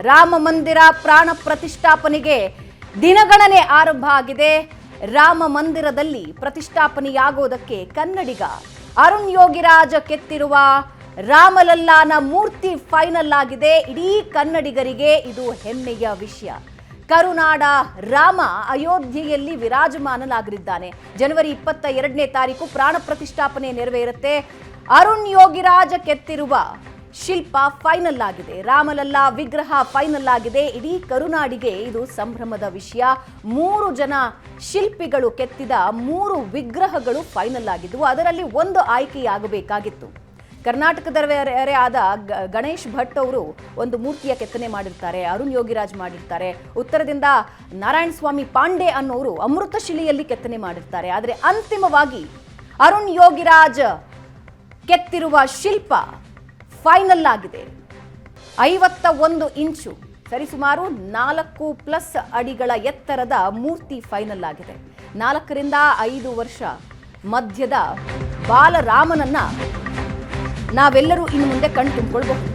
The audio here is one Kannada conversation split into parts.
ರಾಮ ಮಂದಿರ ಪ್ರಾಣ ಪ್ರತಿಷ್ಠಾಪನೆಗೆ ದಿನಗಣನೆ ಆರಂಭ ಆಗಿದೆ. ರಾಮ ಮಂದಿರದಲ್ಲಿ ಪ್ರತಿಷ್ಠಾಪನೆಯಾಗೋದಕ್ಕೆ ಕನ್ನಡಿಗ ಅರುಣ್ ಯೋಗಿರಾಜ್ ಕೆತ್ತಿರುವ ರಾಮಲಲ್ಲಾನ ಮೂರ್ತಿ ಫೈನಲ್ ಆಗಿದೆ. ಇಡೀ ಕನ್ನಡಿಗರಿಗೆ ಇದು ಹೆಮ್ಮೆಯ ವಿಷಯ. ಕರುನಾಡ ರಾಮ ಅಯೋಧ್ಯೆಯಲ್ಲಿ ವಿರಾಜಮಾನನಾಗಲಿದ್ದಾನೆ. ಜನವರಿ 22ನೇ ತಾರೀಕು ಪ್ರಾಣ ಪ್ರತಿಷ್ಠಾಪನೆ ನೆರವೇರುತ್ತೆ. ಅರುಣ್ ಯೋಗಿರಾಜ್ ಕೆತ್ತಿರುವ ಶಿಲ್ಪ ಫೈನಲ್ ಆಗಿದೆ. ರಾಮಲಲ್ಲಾ ವಿಗ್ರಹ ಫೈನಲ್ ಆಗಿದೆ. ಇಡೀ ಕರುನಾಡಿಗೆ ಇದು ಸಂಭ್ರಮದ ವಿಷಯ. 3 ಜನ ಶಿಲ್ಪಿಗಳು ಕೆತ್ತಿದ 3 ವಿಗ್ರಹಗಳು ಫೈನಲ್ ಆಗಿದ್ವು. ಅದರಲ್ಲಿ ಒಂದು ಆಯ್ಕೆಯಾಗಬೇಕಾಗಿತ್ತು. ಕರ್ನಾಟಕದವರೇ ಆದ ಗಣೇಶ್ ಭಟ್ ಅವರು ಒಂದು ಮೂರ್ತಿಯ ಕೆತ್ತನೆ ಮಾಡಿರ್ತಾರೆ, ಅರುಣ್ ಯೋಗಿರಾಜ್ ಮಾಡಿರ್ತಾರೆ. ಉತ್ತರದಿಂದ ನಾರಾಯಣ ಸ್ವಾಮಿ ಪಾಂಡೆ ಅನ್ನೋರು ಅಮೃತಶಿಲೆಯಲ್ಲಿ ಕೆತ್ತನೆ ಮಾಡಿರ್ತಾರೆ. ಆದರೆ ಅಂತಿಮವಾಗಿ ಅರುಣ್ ಯೋಗಿರಾಜ್ ಕೆತ್ತಿರುವ ಶಿಲ್ಪ ಫೈನಲ್ ಆಗಿದೆ. 51 ಇಂಚು ಸರಿಸುಮಾರು 4+ ಅಡಿಗಳ ಎತ್ತರದ ಮೂರ್ತಿ ಫೈನಲ್ ಆಗಿದೆ. 4 ರಿಂದ 5 ವರ್ಷ ಮಧ್ಯದ ಬಾಲರಾಮನನ್ನ ನಾವೆಲ್ಲರೂ ಇನ್ನು ಮುಂದೆ ಕಣ್ಣು ತುಂಬಿಕೊಳ್ಬಹುದು.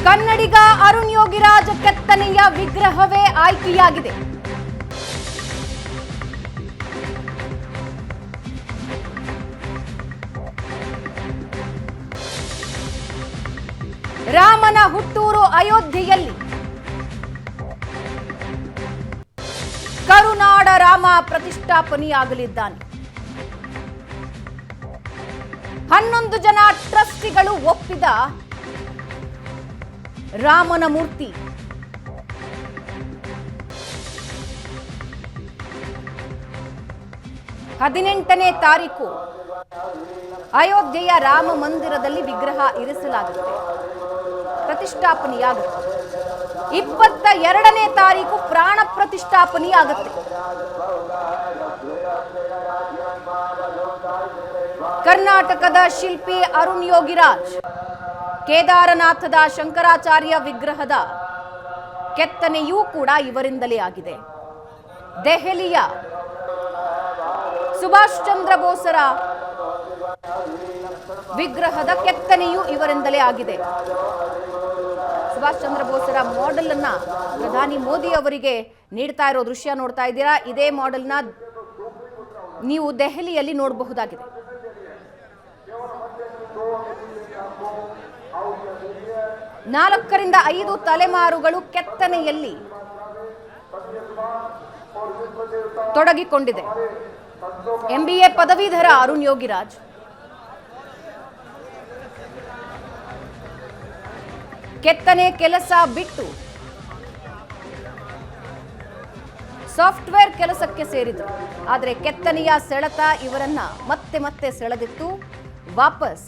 ಕನ್ನಡಿಗ ಅರುಣ್ ಯೋಗಿರಾಜ್ ಕೆತ್ತನೆಯ ವಿಗ್ರಹವೇ ಆಯ್ಕೆಯಾಗಿದೆ. ರಾಮನ ಹುಟ್ಟೂರು ಅಯೋಧ್ಯೆಯಲ್ಲಿ ಕರುನಾಡ ರಾಮ ಪ್ರತಿಷ್ಠಾಪನೆಯಾಗಲಿದ್ದಾನೆ. 11 ಜನ ಟ್ರಸ್ಟಿಗಳು ಒಪ್ಪಿದ ರಾಮನ ಮೂರ್ತಿ ಹದಿನೆಂಟನೇ ತಾರೀಕು ಅಯೋಧ್ಯೆಯ ರಾಮ ಮಂದಿರದಲ್ಲಿ ವಿಗ್ರಹ ಇರಿಸಲಾಗುತ್ತೆ, ಪ್ರತಿಷ್ಠಾಪನೆಯಾಗುತ್ತೆ. 22ನೇ ತಾರೀಕು ಪ್ರಾಣ ಪ್ರತಿಷ್ಠಾಪನೆಯಾಗುತ್ತೆ. ಕರ್ನಾಟಕದ ಶಿಲ್ಪಿ ಅರುಣ್ ಯೋಗಿರಾಜ್ ಕೇದಾರನಾಥದ ಶಂಕರಾಚಾರ್ಯ ವಿಗ್ರಹದ ಕೆತ್ತನೆಯೂ ಕೂಡ ಇವರಿಂದಲೇ ಆಗಿದೆ. ದೆಹಲಿಯ ಸುಭಾಷ್ ಚಂದ್ರ ಬೋಸರ ವಿಗ್ರಹದ ಕೆತ್ತನೆಯೂ ಇವರಿಂದಲೇ ಆಗಿದೆ. ಸುಭಾಷ್ ಚಂದ್ರ ಬೋಸರ ಮಾಡೆಲ್ ಅನ್ನ ಪ್ರಧಾನಿ ಮೋದಿ ಅವರಿಗೆ ನೀಡ್ತಾ ಇರೋ ದೃಶ್ಯ ನೋಡ್ತಾ ಇದ್ದೀರಾ. ಇದೇ ಮಾಡೆಲ್ನ ನೀವು ದೆಹಲಿಯಲ್ಲಿ ನೋಡಬಹುದಾಗಿದೆ. ನಾಲ್ಕರಿಂದ 5 ತಲೆಮಾರುಗಳು ಕೆತ್ತನೆಯಲ್ಲಿ ತೊಡಗಿಕೊಂಡಿದೆ. MBA ಪದವೀಧರ ಅರುಣ್ ಯೋಗಿರಾಜ್ ಕೆತ್ತನೆ ಕೆಲಸ ಬಿಟ್ಟು ಸಾಫ್ಟ್ವೇರ್ ಕೆಲಸಕ್ಕೆ ಸೇರಿದರು. ಆದರೆ ಕೆತ್ತನೆಯ ಸೆಳೆತ ಇವರನ್ನ ಮತ್ತೆ ಸೆಳೆದಿತ್ತು. ವಾಪಸ್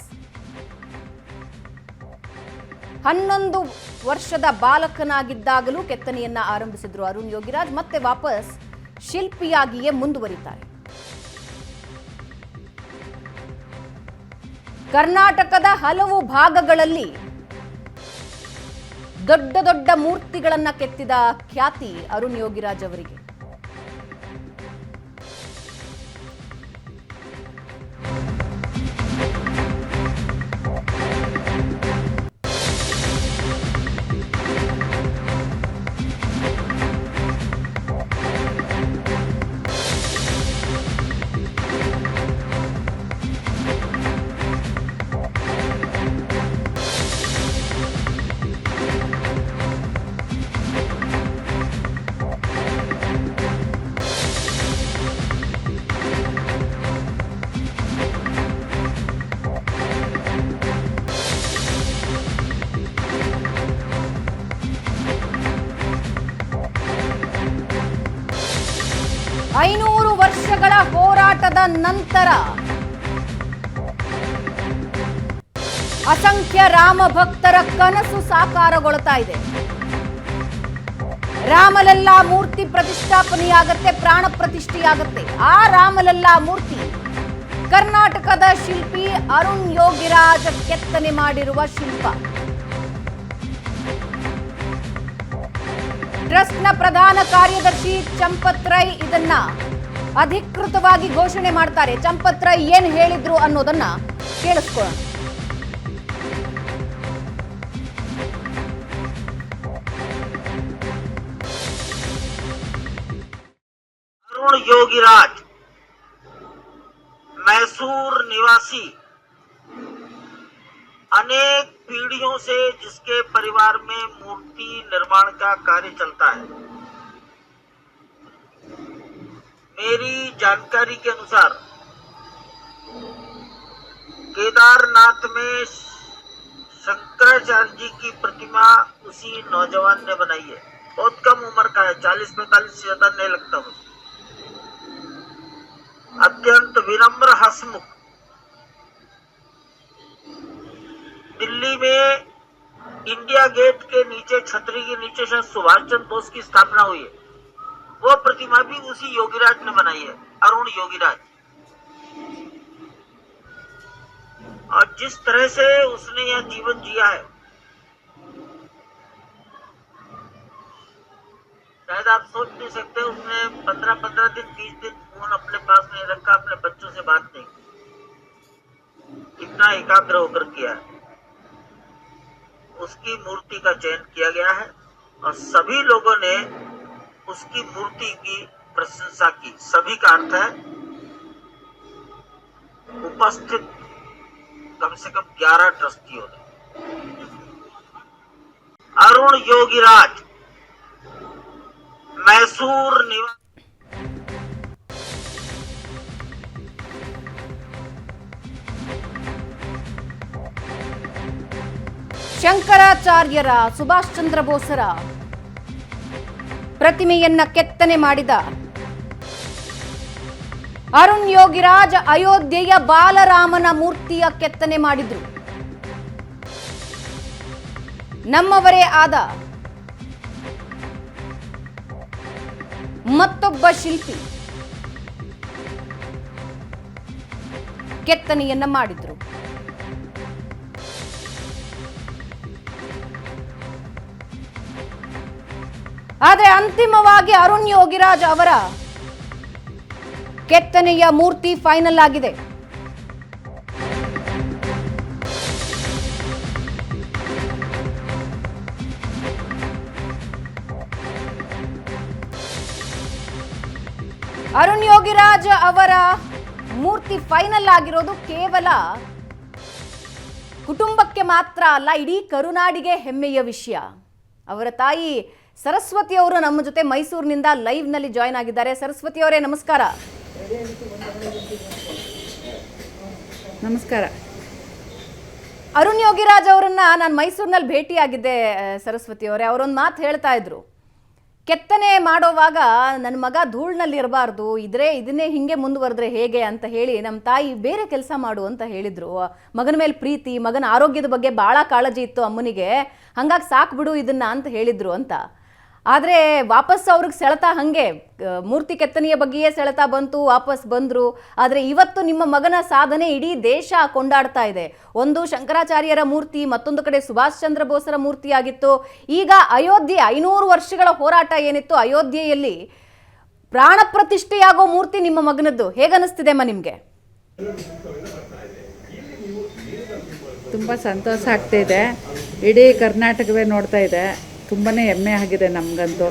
11 ವರ್ಷದ ಬಾಲಕನಾಗಿದ್ದಾಗಲೂ ಕೆತ್ತನೆಯನ್ನ ಆರಂಭಿಸಿದ್ರು ಅರುಣ್ ಯೋಗಿರಾಜ್. ಮತ್ತೆ ವಾಪಸ್ ಶಿಲ್ಪಿಯಾಗಿಯೇ ಮುಂದುವರಿತಾರೆ. ಕರ್ನಾಟಕದ ಹಲವು ಭಾಗಗಳಲ್ಲಿ ದೊಡ್ಡ ಮೂರ್ತಿಗಳನ್ನ ಕೆತ್ತಿದ ಖ್ಯಾತಿ ಅರುಣ್ ಯೋಗಿರಾಜ್ ಅವರಿಗೆ. ವರ್ಷಗಳ ಹೋರಾಟದ ನಂತರ ಅಸಂಖ್ಯ ರಾಮ ಭಕ್ತರ ಕನಸು ಸಾಕಾರಗೊಳ್ತಾ ಇದೆ. ರಾಮಲಲ್ಲಾ ಮೂರ್ತಿ ಪ್ರತಿಷ್ಠಾಪನೆಯಾಗತ್ತೆ, ಪ್ರಾಣ ಪ್ರತಿಷ್ಠೆಯಾಗತ್ತೆ. ಆ ರಾಮಲಲ್ಲಾ ಮೂರ್ತಿ ಕರ್ನಾಟಕದ ಶಿಲ್ಪಿ ಅರುಣ್ ಯೋಗಿರಾಜ್ ಕೆತ್ತನೆ ಮಾಡಿರುವ ಶಿಲ್ಪ. ಟ್ರಸ್ಟ್ನ ಪ್ರಧಾನ ಕಾರ್ಯದರ್ಶಿ ಚಂಪತ್ ರೈ ಇದನ್ನ ಅಧಿಕೃತವಾಗಿ ಘೋಷಣೆ ಮಾಡ್ತಾರೆ. ಚಂಪತ್ ರೈ ಏನ್ ಹೇಳಿದ್ರು ಅನ್ನೋದನ್ನ ಕೇಳಿಸ್ಕೊಳ್ಳೋಣ. अरुण योगीराज मैसूर निवासी, अनेक पीढ़ियों से जिसके परिवार में मूर्ति निर्माण का कार्य चलता है। मेरी जानकारी के अनुसार केदारनाथ में शंकराचार्य जी की प्रतिमा उसी नौजवान ने बनाई है। बहुत कम उम्र का है, 40-45 से ज्यादा नहीं लगता मुझे। अत्यंत विनम्र, हंसमुख। दिल्ली में इंडिया गेट के नीचे, छतरी के नीचे शायद सुभाष चंद्र बोस की स्थापना हुई है। वो प्रतिमा भी उसी योगीराज ने बनाई है, अरुण योगीराज। और जिस तरह से उसने यह जीवन जिया है, शायद आप सोच नहीं सकते। उसने 15-15 दिन, 20 दिन फोन अपने पास नहीं रखा, अपने बच्चों से बात नहीं की। इतना एकाग्र होकर किया है। उसकी मूर्ति का चयन किया गया है और सभी लोगों ने उसकी मूर्ति की प्रशंसा की। सभी का अर्थ है उपस्थित कम से कम 11 ट्रस्टियों ने। अरुण योगीराज मैसूर निवासी। ಶಂಕರಾಚಾರ್ಯರ, ಸುಭಾಷ್ ಚಂದ್ರ ಬೋಸರ ಪ್ರತಿಮೆಯನ್ನ ಕೆತ್ತನೆ ಮಾಡಿದ ಅರುಣ್ ಯೋಗಿರಾಜ್ ಅಯೋಧ್ಯೆಯ ಬಾಲರಾಮನ ಮೂರ್ತಿಯ ಕೆತ್ತನೆ ಮಾಡಿದ್ರು. ನಮ್ಮವರೇ ಆದ ಮತ್ತೊಬ್ಬ ಶಿಲ್ಪಿ ಕೆತ್ತನೆಯನ್ನ ಮಾಡಿದ್ರು. ಆದರೆ ಅಂತಿಮವಾಗಿ ಅರುಣ್ ಯೋಗಿರಾಜ್ ಅವರ ಕೆತ್ತನೆಯ ಮೂರ್ತಿ ಫೈನಲ್ ಆಗಿದೆ. ಅರುಣ್ ಯೋಗಿರಾಜ್ ಅವರ ಮೂರ್ತಿ ಫೈನಲ್ ಆಗಿರೋದು ಕೇವಲ ಕುಟುಂಬಕ್ಕೆ ಮಾತ್ರ ಅಲ್ಲ, ಇಡೀ ಕರುನಾಡಿಗೆ ಹೆಮ್ಮೆಯ ವಿಷಯ. ಅವರ ತಾಯಿ ಸರಸ್ವತಿ ಅವರು ನಮ್ಮ ಜೊತೆ ಮೈಸೂರಿನಿಂದ ಲೈವ್ ನಲ್ಲಿ ಜಾಯ್ನ್ ಆಗಿದ್ದಾರೆ. ಸರಸ್ವತಿ ಅವರೇ ನಮಸ್ಕಾರ. ನಮಸ್ಕಾರ. ಅರುಣ್ ಯೋಗಿರಾಜ್ ಅವರನ್ನ ನಾನು ಮೈಸೂರಿನಲ್ಲಿ ಭೇಟಿಯಾಗಿದ್ದೆ. ಸರಸ್ವತಿ ಅವರೇ, ಅವರೊಂದು ಮಾತು ಹೇಳ್ತಾ ಇದ್ರು, ಕೆತ್ತನೆ ಮಾಡೋವಾಗ ನನ್ನ ಮಗ ಧೂಳ್ನಲ್ಲಿ ಇರಬಾರ್ದು, ಇದನ್ನೇ ಹಿಂಗೆ ಮುಂದುವರೆದ್ರೆ ಹೇಗೆ ಅಂತ ಹೇಳಿ ನಮ್ಮ ತಾಯಿ ಬೇರೆ ಕೆಲಸ ಮಾಡು ಅಂತ ಹೇಳಿದ್ರು. ಮಗನ ಮೇಲೆ ಪ್ರೀತಿ, ಮಗನ ಆರೋಗ್ಯದ ಬಗ್ಗೆ ಭಾಳ ಕಾಳಜಿ ಇತ್ತು ಅಮ್ಮನಿಗೆ, ಹಂಗಾಗಿ ಸಾಕು ಬಿಡು ಇದನ್ನ ಅಂತ ಹೇಳಿದ್ರು ಅಂತ. ಆದರೆ ವಾಪಸ್ ಅವ್ರಿಗೆ ಸೆಳೆತ ಹಾಗೆ ಮೂರ್ತಿ ಕೆತ್ತನೆಯ ಬಗ್ಗೆಯೇ ಸೆಳೆತ ಬಂತು, ವಾಪಸ್ ಬಂದರು. ಆದರೆ ಇವತ್ತು ನಿಮ್ಮ ಮಗನ ಸಾಧನೆ ಇಡೀ ದೇಶ ಕೊಂಡಾಡ್ತಾ ಇದೆ. ಒಂದು ಶಂಕರಾಚಾರ್ಯರ ಮೂರ್ತಿ, ಮತ್ತೊಂದು ಕಡೆ ಸುಭಾಷ್ ಚಂದ್ರ ಬೋಸರ ಮೂರ್ತಿ ಆಗಿತ್ತು. ಈಗ ಅಯೋಧ್ಯೆ 500 ವರ್ಷಗಳ ಹೋರಾಟ ಏನಿತ್ತು, ಅಯೋಧ್ಯೆಯಲ್ಲಿ ಪ್ರಾಣ ಪ್ರತಿಷ್ಠೆಯಾಗೋ ಮೂರ್ತಿ ನಿಮ್ಮ ಮಗನದ್ದು. ಹೇಗನ್ನಿಸ್ತಿದೆಮ್ಮ ನಿಮಗೆ? ತುಂಬ ಸಂತೋಷ ಆಗ್ತಾಯಿದೆ. ಇಡೀ ಕರ್ನಾಟಕವೇ ನೋಡ್ತಾ ಇದೆ. ತುಂಬಾ ಹೆಮ್ಮೆ ಆಗಿದೆ ನಮಗಂತೂ.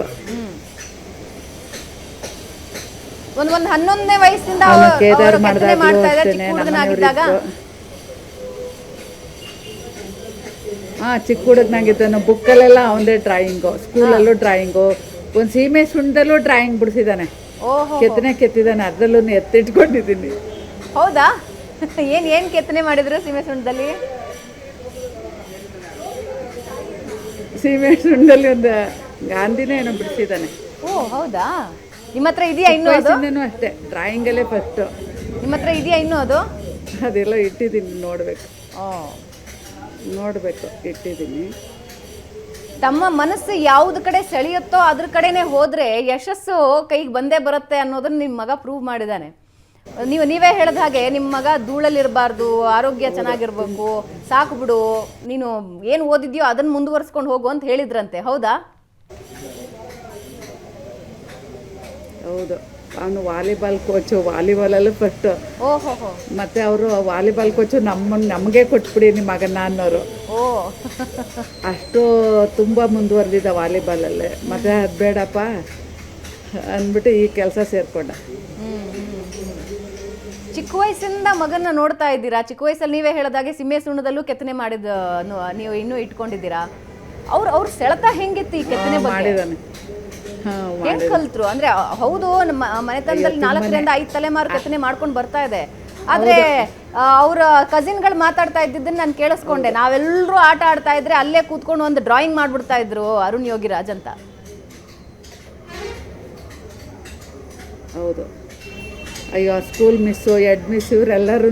ಒಂದು 11ನೇ ವಯಸ್ಸಿಂದ ಕೇದಾರ್ ಮಾಡಿದಾಗ ಚಿಕ್ಕ ಹುಡುಗನಾಗಿದ್ದಾನು. ಬುಕ್ಕಲ್ಲೆಲ್ಲ ಅವನದೇ ಡ್ರಾಯಿಂಗು, ಸ್ಕೂಲಲ್ಲೂ ಡ್ರಾಯಿಂಗು, ಒಂದು ಸೀಮೆ ಸುಣ್ಣದಲ್ಲೂ ಡ್ರಾಯಿಂಗ್ ಬಿಡಿಸಿದ್ದಾನೆ. ಕೆತ್ತಿದ್ದಾನೆ. ಅದರಲ್ಲೂ ಎತ್ತಿಟ್ಕೊಂಡಿದ್ದೀನಿ. ಹೌದಾ? ಏನ್ ಕೆತ್ತನೆ ಮಾಡಿದ್ರು ಸೀಮೆ ಸುಣ್ಣದಲ್ಲಿ? ಸೀಮೆ ಸುಣ್ಣದಲ್ಲಿ ಒಂದು ಗಾಂಧಿನೇ ಏನೋ ಬಿಡಿಸಿದ್ದಾನೆ. ಓ ಹೌದಾ? ನಿಮ್ಮ ಹತ್ರ ಇದೆಯಾ ಇನ್ನೂ ಅದು? ವಯಸ್ಸಿಂದನೂ ಅಷ್ಟೇ ಡ್ರಾಯಿಂಗಲ್ಲೇ ಫಸ್ಟು. ನಿಮ್ಮ ಹತ್ರ ಇದೆಯಾ ಇನ್ನೂ ಅದು? ಅದೆಲ್ಲ ಇಟ್ಟಿದ್ದೀನಿ, ನೋಡಬೇಕು ಇಟ್ಟಿದ್ದೀನಿ. ತಮ್ಮ ಮನಸ್ಸು ಯಾವ್ದು ಕಡೆ ಸೆಳೆಯುತ್ತೋ ಅದ್ರ ಕಡೆನೆ ಹೋದ್ರೆ ಯಶಸ್ಸು ಕೈಗೆ ಬಂದೇ ಬರುತ್ತೆ ಅನ್ನೋದನ್ನ ನಿಮ್ಮ ಮಗ ಪ್ರೂವ್ ಮಾಡಿದ್ದಾನೆ. ನೀವೇ ಹೇಳಿದ ಹಾಗೆ ನಿಮ್ಮ ಮಗ ಧೂಳಲ್ಲಿರಬಾರ್ದು, ಆರೋಗ್ಯ ಚೆನ್ನಾಗಿರ್ಬೇಕು, ಸಾಕು ಬಿಡು, ನೀನು ಏನು ಓದಿದ್ಯೋ ಅದನ್ನ ಮುಂದುವರ್ಸ್ಕೊಂಡು ಹೋಗು ಅಂತ ಹೇಳಿದ್ರಂತೆ, ಹೌದಾ? ಹೌದು, ಅವನು ವಾಲಿಬಾಲ್ ಕೋಚು, ವಾಲಿಬಾಲಲ್ಲೂ ಫಸ್ಟು. ಓಹೋ. ಮತ್ತು ಅವರು ವಾಲಿಬಾಲ್ ಕೋಚು ನಮಗೆ ಕೊಟ್ಬಿಡಿ ನಿಮ್ಮ ಮಗನ ಅನ್ನೋರು. ಓ ಅಷ್ಟು ತುಂಬ ಮುಂದುವರೆದಿದ್ದ ವಾಲಿಬಾಲಲ್ಲೇ. ಮತ್ತು ಅದು ಬೇಡಪ್ಪ ಅಂದ್ಬಿಟ್ಟು ಈ ಕೆಲಸ ಸೇರಿಕೊಂಡ. ಚಿಕ್ಕ ವಯಸ್ಸಿಂದ ಮಗನ್ನ ನೋಡ್ತಾ ಇದ್ದೀರಾ? ಚಿಕ್ಕ ವಯಸ್ಸಲ್ಲಿ ನೀವೇ ಹೇಳಿದಾಗೆ ಸಿಮ್ಮೆ ಸುಣ್ಣದಲ್ಲೂ ಕೆತ್ತನೆ ಮಾಡಿದ ನೀವು ಇನ್ನೂ ಇಟ್ಕೊಂಡಿದ್ದೀರಾ? ಅವ್ರ ಸೆಳೆತ ಹೆಂಗಿತ್ತು ಈ ಕೆತ್ತನೆ ಬಗ್ಗೆ? ಮಾಡಿದ್ದಾನೆ. ಹೆಂಗ್ ಕಲ್ತ್ರು? ಅಂದ್ರೆ ಹೌದು, ನಮ್ಮ ಮನೆತನದಲ್ಲಿ 4ರಿಂದ 5 ತಲೆಮಾರು ಕೆತ್ತನೆ ಮಾಡ್ಕೊಂಡು ಬರ್ತಾ ಇದೆ. ಆದ್ರೆ ಅವ್ರ ಕಸಿನ್ಗಳು ಮಾತಾಡ್ತಾ ಇದ್ದಿದ್ದನ್ನ ನಾನು ಕೇಳಿಸ್ಕೊಂಡೆ. ನಾವೆಲ್ಲರೂ ಆಟ ಆಡ್ತಾ ಇದ್ರೆ ಅಲ್ಲೇ ಕೂತ್ಕೊಂಡು ಒಂದು ಡ್ರಾಯಿಂಗ್ ಮಾಡ್ಬಿಡ್ತಾ ಇದ್ರು ಅರುಣ್ ಯೋಗಿರಾಜ್ ಅಂತ. ಹೌದು. ಅಯ್ಯೋ, ಸ್ಕೂಲ್ ಮಿಸ್ಸು, ಹೆಡ್ ಮಿಸ್ ಇವರೆಲ್ಲರೂ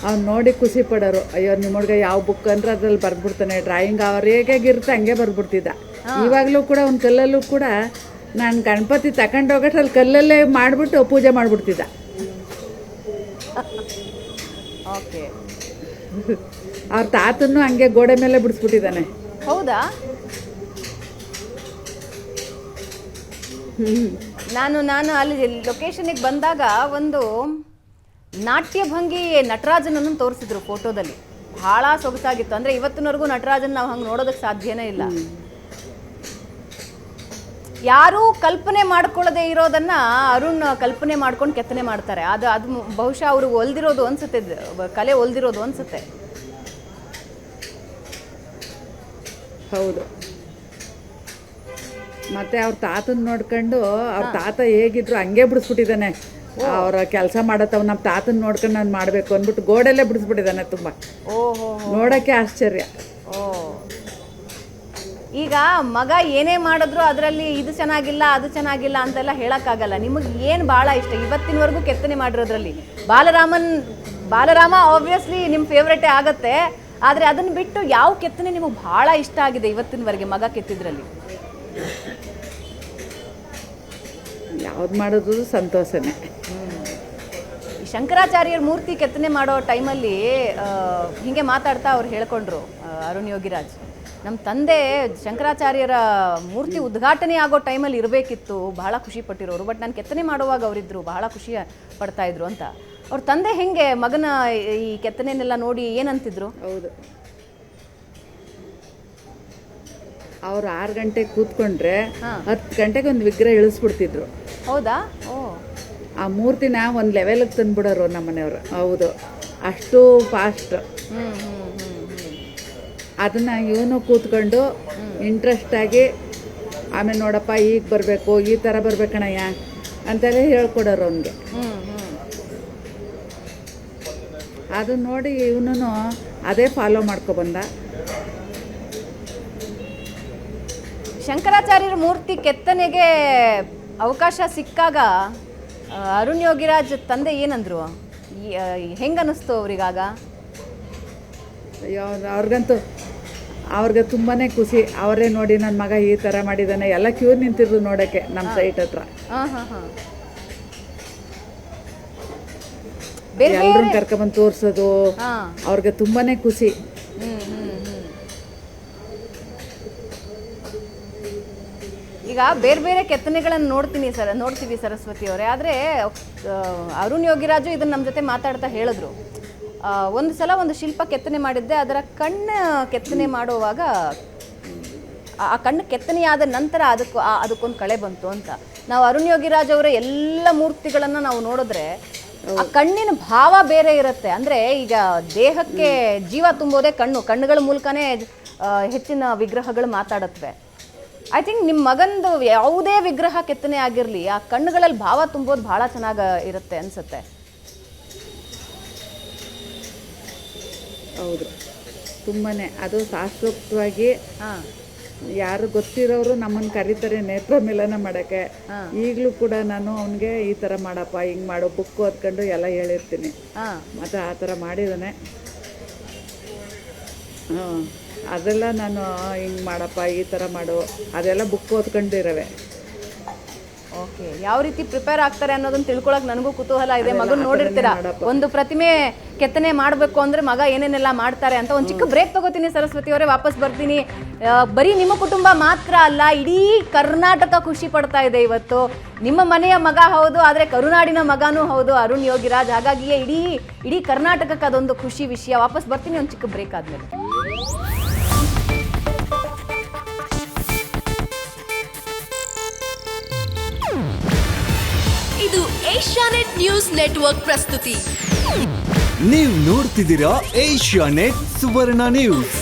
ಅವ್ನು ನೋಡಿ ಖುಷಿ ಪಡೋರು. ಅಯ್ಯೋ, ನಿಮ್ಮ ಹುಡುಗ ಯಾವ ಬುಕ್ ಅಂದ್ರೆ ಅದ್ರಲ್ಲಿ ಬರ್ಬಿಡ್ತಾನೆ, ಡ್ರಾಯಿಂಗ್ ಅವ್ರು ಹೇಗಿರುತ್ತೆ ಹಂಗೆ ಬರ್ಬಿಡ್ತಿದ್ದ. ಇವಾಗಲೂ ಕೂಡ ಒಂದು ಕಲ್ಲಲ್ಲೂ ಕೂಡ ನಾನು ಗಣಪತಿ ತಗೊಂಡೋಗಟ್ರಲ್ಲಿ ಕಲ್ಲಲ್ಲೇ ಮಾಡಿಬಿಟ್ಟು ಪೂಜೆ ಮಾಡಿಬಿಡ್ತಿದ್ದ. ಓಕೆ. ಅವ್ರ ತಾತನ್ನು ಹಂಗೆ ಗೋಡೆ ಮೇಲೆ ಬಿಡಿಸ್ಬಿಟ್ಟಿದ್ದಾನೆ. ಹೌದಾ? ನಾನು ಅಲ್ಲಿ ಲೊಕೇಶನ್ಗೆ ಬಂದಾಗ ಒಂದು ನಾಟ್ಯ ಭಂಗಿ ನಟರಾಜನನ್ನು ತೋರಿಸಿದ್ರು ಫೋಟೋದಲ್ಲಿ. ಬಹಳ ಸೊಗಸಾಗಿತ್ತು. ಅಂದ್ರೆ ಇವತ್ತಿನವರೆಗೂ ನಟರಾಜನ್ ನಾವು ಹಂಗೆ ನೋಡೋದಕ್ಕೆ ಸಾಧ್ಯನೇ ಇಲ್ಲ. ಯಾರೂ ಕಲ್ಪನೆ ಮಾಡ್ಕೊಳ್ಳದೆ ಇರೋದನ್ನ ಅರುಣ್ ಕಲ್ಪನೆ ಮಾಡ್ಕೊಂಡು ಕೆತ್ತನೆ ಮಾಡ್ತಾರೆ. ಅದು ಬಹುಶಃ ಅವ್ರಿಗೆ ಒಲ್ದಿರೋದು ಅನ್ಸುತ್ತೆ, ಕಲೆ ಒಲ್ದಿರೋದು ಅನ್ಸುತ್ತೆ. ಹೌದು. ಮತ್ತೆ ಅವ್ರ ತಾತನ ನೋಡ್ಕೊಂಡು ಅವ್ರ ತಾತ ಹೇಗಿದ್ರು ಹಂಗೆ ಬಿಡಿಸ್ಬಿಟ್ಟಿದ್ದಾನೆ. ಅವರ ಕೆಲಸ ಮಾಡತ್ತವ ನಮ್ಮ ತಾತನ ನೋಡ್ಕೊಂಡು ನಾನು ಮಾಡಬೇಕು ಅಂದ್ಬಿಟ್ಟು ಗೋಡೆಲ್ಲೇ ಬಿಡಿಸ್ಬಿಟ್ಟಿದ್ದಾನೆ. ತುಂಬ ನೋಡೋಕ್ಕೆ ಆಶ್ಚರ್ಯ. ಓ, ಈಗ ಮಗ ಏನೇ ಮಾಡಿದ್ರು ಅದರಲ್ಲಿ ಇದು ಚೆನ್ನಾಗಿಲ್ಲ ಅದು ಚೆನ್ನಾಗಿಲ್ಲ ಅಂತೆಲ್ಲ ಹೇಳಕ್ಕಾಗಲ್ಲ. ನಿಮಗೆ ಏನು ಭಾಳ ಇಷ್ಟ ಇವತ್ತಿನವರೆಗೂ ಕೆತ್ತನೆ ಮಾಡಿರೋದ್ರಲ್ಲಿ? ಬಾಲರಾಮ ಆಬ್ವಿಯಸ್ಲಿ ನಿಮ್ಮ ಫೇವ್ರೇಟೇ ಆಗತ್ತೆ. ಆದರೆ ಅದನ್ನು ಬಿಟ್ಟು ಯಾವ ಕೆತ್ತನೆ ನಿಮಗೆ ಭಾಳ ಇಷ್ಟ ಆಗಿದೆ ಇವತ್ತಿನವರೆಗೆ ಮಗ ಕೆತ್ತಿದ್ರಲ್ಲಿ? ಯಾವ್ದು ಮಾಡೋದು ಸಂತೋಷನೇ. ಶಂಕರಾಚಾರ್ಯರ ಮೂರ್ತಿ ಕೆತ್ತನೆ ಮಾಡೋ ಟೈಮಲ್ಲಿ ಹೀಗೆ ಮಾತಾಡ್ತಾ ಅವ್ರು ಹೇಳ್ಕೊಂಡ್ರು, ಅರುಣ್ ಯೋಗಿರಾಜ್, ನಮ್ಮ ತಂದೆ ಶಂಕರಾಚಾರ್ಯರ ಮೂರ್ತಿ ಉದ್ಘಾಟನೆ ಆಗೋ ಟೈಮಲ್ಲಿ ಇರಬೇಕಿತ್ತು, ಬಹಳ ಖುಷಿ ಪಟ್ಟಿರೋರು. ಬಟ್ ನಾನು ಕೆತ್ತನೆ ಮಾಡುವಾಗ ಅವರಿದ್ದರು, ಬಹಳ ಖುಷಿ ಪಡ್ತಾ ಇದ್ರು ಅಂತ. ಅವ್ರ ತಂದೆ ಹೆಂಗೆ ಮಗನ ಈ ಕೆತ್ತನೆನೆಲ್ಲ ನೋಡಿ ಏನಂತಿದ್ರು? ಹೌದು, ಅವ್ರು 6 ಗಂಟೆಗೆ ಕೂತ್ಕೊಂಡ್ರೆ 10 ಗಂಟೆಗೆ ಒಂದು ವಿಗ್ರಹ ಇಳಿಸ್ಬಿಡ್ತಿದ್ರು. ಹೌದಾ? ಓ, ಆ ಮೂರ್ತಿನ ಒಂದು ಲೆವೆಲ್ಗೆ ತಂದ್ಬಿಡೋರು ನಮ್ಮ ಮನೆಯವರು. ಹೌದು, ಅಷ್ಟು ಫಾಸ್ಟ್. ಅದನ್ನು ಇವನು ಕೂತ್ಕೊಂಡು ಇಂಟ್ರೆಸ್ಟಾಗಿ ಆಮೇಲೆ ನೋಡಪ್ಪ ಈಗ ಬರಬೇಕು, ಈ ಥರ ಬರ್ಬೇಕಣಯ್ಯ ಅಂತೆಲ್ಲ ಹೇಳ್ಕೊಡೋರು ಅವನಿಗೆ. ಅದನ್ನ ನೋಡಿ ಇವನು ಅದೇ ಫಾಲೋ ಮಾಡ್ಕೊಬಂದ. ಶಂಕರಾಚಾರ್ಯರ ಮೂರ್ತಿ ಕೆತ್ತನೆಗೆ ಅವಕಾಶ ಸಿಕ್ಕಾಗ ಅರುಣ್ ಯೋಗಿರಾಜ್ ತಂದೆ ಏನಂದ್ರು? ಹೆಂಗನ್ನಿಸ್ತು ಅವ್ರಿಗಾಗ? ಅಯ್ಯೋ, ಅವ್ರಿಗೆ ತುಂಬಾ ಖುಷಿ. ಅವರೇ ನೋಡಿ ನನ್ನ ಮಗ ಈ ಥರ ಮಾಡಿದ್ದಾನೆ, ಎಲ್ಲ ಕ್ಯೂ ನಿಂತಿದ್ರು ನೋಡೋಕ್ಕೆ ನಮ್ಮ ಸೈಟ್ ಹತ್ರ. ಎಲ್ಲರೂ ಕರ್ಕೊಂಬಂದು ತೋರಿಸೋದು ಅವ್ರಿಗೆ ತುಂಬಾ ಖುಷಿ. ಈಗ ಬೇರೆ ಬೇರೆ ಕೆತ್ತನೆಗಳನ್ನು ನೋಡ್ತೀವಿ ಸರಸ್ವತಿ ಅವರೇ. ಆದರೆ ಅರುಣ್ ಯೋಗಿರಾಜು ಇದನ್ನು ನಮ್ಮ ಜೊತೆ ಮಾತಾಡ್ತಾ ಹೇಳಿದ್ರು, ಒಂದು ಸಲ ಒಂದು ಶಿಲ್ಪ ಕೆತ್ತನೆ ಮಾಡಿದ್ದೆ, ಅದರ ಕಣ್ಣು ಕೆತ್ತನೆ ಮಾಡುವಾಗ ಆ ಕಣ್ಣು ಕೆತ್ತನೆಯಾದ ನಂತರ ಅದಕ್ಕೊಂದು ಕಳೆ ಬಂತು ಅಂತ. ನಾವು ಅರುಣ್ ಯೋಗಿರಾಜ್ ಅವರ ಎಲ್ಲ ಮೂರ್ತಿಗಳನ್ನು ನಾವು ನೋಡಿದ್ರೆ ಆ ಕಣ್ಣಿನ ಭಾವ ಬೇರೆ ಇರುತ್ತೆ. ಅಂದರೆ ಈಗ ದೇಹಕ್ಕೆ ಜೀವ ತುಂಬೋದೇ ಕಣ್ಣುಗಳ ಮೂಲಕನೇ ಹೆಚ್ಚಿನ ವಿಗ್ರಹಗಳು ಮಾತಾಡತ್ವೆ. ಐ ಥಿಂಕ್ ನಿಮ್ಮ ಮಗಂದು ಯಾವುದೇ ವಿಗ್ರಹ ಕೆತ್ತನೆ ಆಗಿರಲಿ, ಆ ಕಣ್ಣುಗಳಲ್ಲಿ ಭಾವ ತುಂಬೋದು ಭಾಳ ಚೆನ್ನಾಗಿ ಇರುತ್ತೆ ಅನ್ಸುತ್ತೆ. ಹೌದು, ತುಂಬಾ ಅದು ಶಾಸ್ತ್ರೋಕ್ತವಾಗಿ ಯಾರು ಗೊತ್ತಿರೋರು ನಮ್ಮನ್ನು ಕರೀತಾರೆ ನೇತ್ರ ಮಿಲನ ಮಾಡೋಕ್ಕೆ. ಈಗಲೂ ಕೂಡ ನಾನು ಅವನಿಗೆ ಈ ಥರ ಮಾಡಪ್ಪ ಹಿಂಗೆ ಮಾಡು ಬುಕ್ ಓದ್ಕೊಂಡು ಎಲ್ಲ ಹೇಳಿರ್ತೀನಿ. ಮತ್ತು ಆ ಥರ ಮಾಡಿದ್ದಾನೆ. ಅದೆಲ್ಲ ನಾನು ಹಿಂಗೆ ಮಾಡಪ್ಪ ಈ ಥರ ಮಾಡು ಅದೆಲ್ಲ ಬುಕ್ ಓದ್ಕೊಂಡಿರವೆ. ಓಕೆ, ಯಾವ ರೀತಿ ಪ್ರಿಪೇರ್ ಆಗ್ತಾರೆ ಅನ್ನೋದನ್ನ ತಿಳ್ಕೊಳಕ್ ನನಗೂ ಕುತೂಹಲ ಇದೆ. ಮಗನ್ ನೋಡಿರ್ತೀರಾ, ಒಂದು ಪ್ರತಿಮೆ ಕೆತ್ತನೆ ಮಾಡಬೇಕು ಅಂದ್ರೆ ಮಗ ಏನೇನೆಲ್ಲ ಮಾಡ್ತಾರೆ ಅಂತ. ಒಂದು ಚಿಕ್ಕ ಬ್ರೇಕ್ ತಗೋತೀನಿ ಸರಸ್ವತಿ ಅವರೇ, ವಾಪಸ್ ಬರ್ತೀನಿ. ಬರೀ ನಿಮ್ಮ ಕುಟುಂಬ ಮಾತ್ರ ಅಲ್ಲ, ಇಡೀ ಕರ್ನಾಟಕ ಖುಷಿ ಪಡ್ತಾ ಇದೆ ಇವತ್ತು. ನಿಮ್ಮ ಮನೆಯ ಮಗ ಹೌದು, ಆದರೆ ಕರುನಾಡಿನ ಮಗನೂ ಹೌದು ಅರುಣ್ ಯೋಗಿರಾಜ್. ಹಾಗಾಗಿಯೇ ಇಡೀ ಕರ್ನಾಟಕಕ್ಕೆ ಅದೊಂದು ಖುಷಿ ವಿಷಯ. ವಾಪಸ್ ಬರ್ತೀನಿ ಒಂದು ಚಿಕ್ಕ ಬ್ರೇಕ್ ಆದ್ಮೇಲೆ. ಇದು ಏಷ್ಯಾನೆಟ್ ನ್ಯೂಸ್ ನೆಟ್ವರ್ಕ್ ಪ್ರಸ್ತುತಿ. ನೀವು ನೋಡ್ತಿದ್ದೀರಾ ಏಷ್ಯಾನೆಟ್ ಸುವರ್ಣ ನ್ಯೂಸ್.